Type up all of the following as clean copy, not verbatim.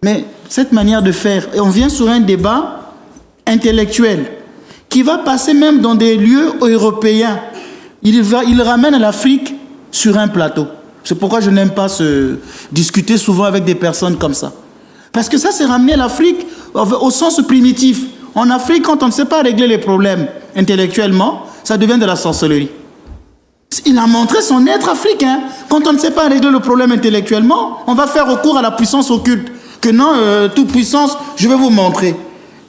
Mais cette manière de faire, et on vient sur un débat intellectuel qui va passer même dans des lieux européens. Il ramène l'Afrique sur un plateau. C'est pourquoi je n'aime pas discuter souvent avec des personnes comme ça. Parce que ça, c'est ramener l'Afrique au sens primitif. En Afrique, quand on ne sait pas régler les problèmes intellectuellement, ça devient de la sorcellerie. Il a montré son être africain. Quand on ne sait pas régler le problème intellectuellement, on va faire recours à la puissance occulte. Que non, toute puissance, je vais vous montrer.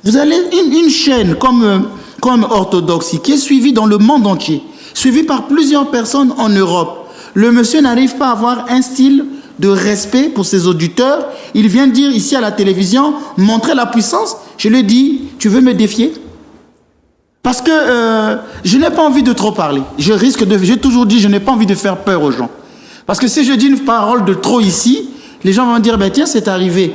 Vous avez une chaîne comme Orthodoxie qui est suivie dans le monde entier, suivie par plusieurs personnes en Europe. Le monsieur n'arrive pas à avoir un style de respect pour ses auditeurs. Il vient dire ici à la télévision, montrer la puissance. Je lui dis, tu veux me défier? Parce que je n'ai pas envie de trop parler. J'ai toujours dit, je n'ai pas envie de faire peur aux gens. Parce que si je dis une parole de trop ici, les gens vont dire, ben tiens, c'est arrivé.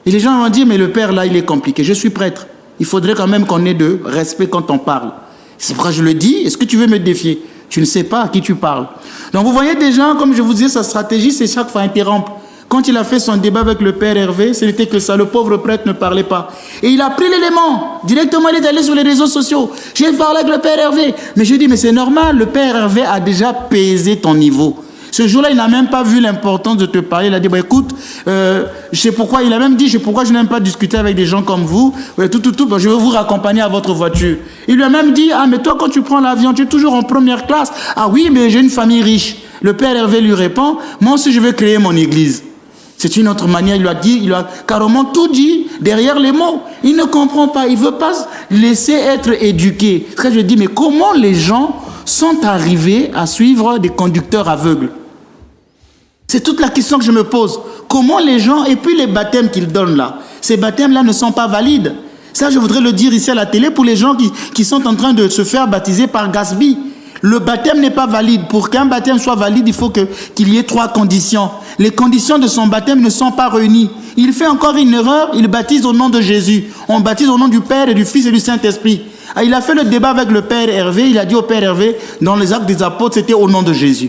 Et les gens vont dire, mais le père là, il est compliqué. Je suis prêtre. Il faudrait quand même qu'on ait de respect quand on parle. C'est pourquoi je le dis, est-ce que tu veux me défier? Tu ne sais pas à qui tu parles. Donc vous voyez déjà, comme je vous disais, sa stratégie, c'est chaque fois interrompre. Quand il a fait son débat avec le père Hervé, ce n'était que ça, le pauvre prêtre ne parlait pas. Et il a pris l'élément, directement il est allé sur les réseaux sociaux. J'ai parlé avec le père Hervé. Mais je dis, mais c'est normal, le père Hervé a déjà pesé ton niveau. Ce jour-là, il n'a même pas vu l'importance de te parler. Il a dit, bah, écoute, je sais pourquoi, il a même dit, je sais pourquoi je n'aime pas discuter avec des gens comme vous. Ouais, bah, je vais vous raccompagner à votre voiture. Il lui a même dit, ah, mais toi, quand tu prends l'avion, tu es toujours en première classe. Ah oui, mais j'ai une famille riche. Le père Hervé lui répond, moi aussi, je vais créer mon église. C'est une autre manière, il a carrément tout dit derrière les mots. Il ne comprend pas, il ne veut pas laisser être éduqué. C'est ce que je dis, mais comment les gens sont arrivés à suivre des conducteurs aveugles? C'est toute la question que je me pose. Comment les gens, et puis les baptêmes qu'ils donnent là, ces baptêmes-là ne sont pas valides. Ça, je voudrais le dire ici à la télé pour les gens qui sont en train de se faire baptiser par Gatsby. Le baptême n'est pas valide. Pour qu'un baptême soit valide, il faut qu'il y ait 3 conditions. Les conditions de son baptême ne sont pas réunies. Il fait encore une erreur, il baptise au nom de Jésus. On baptise au nom du Père et du Fils et du Saint-Esprit. Il a fait le débat avec le Père Hervé, il a dit au Père Hervé, dans les Actes des Apôtres, c'était au nom de Jésus.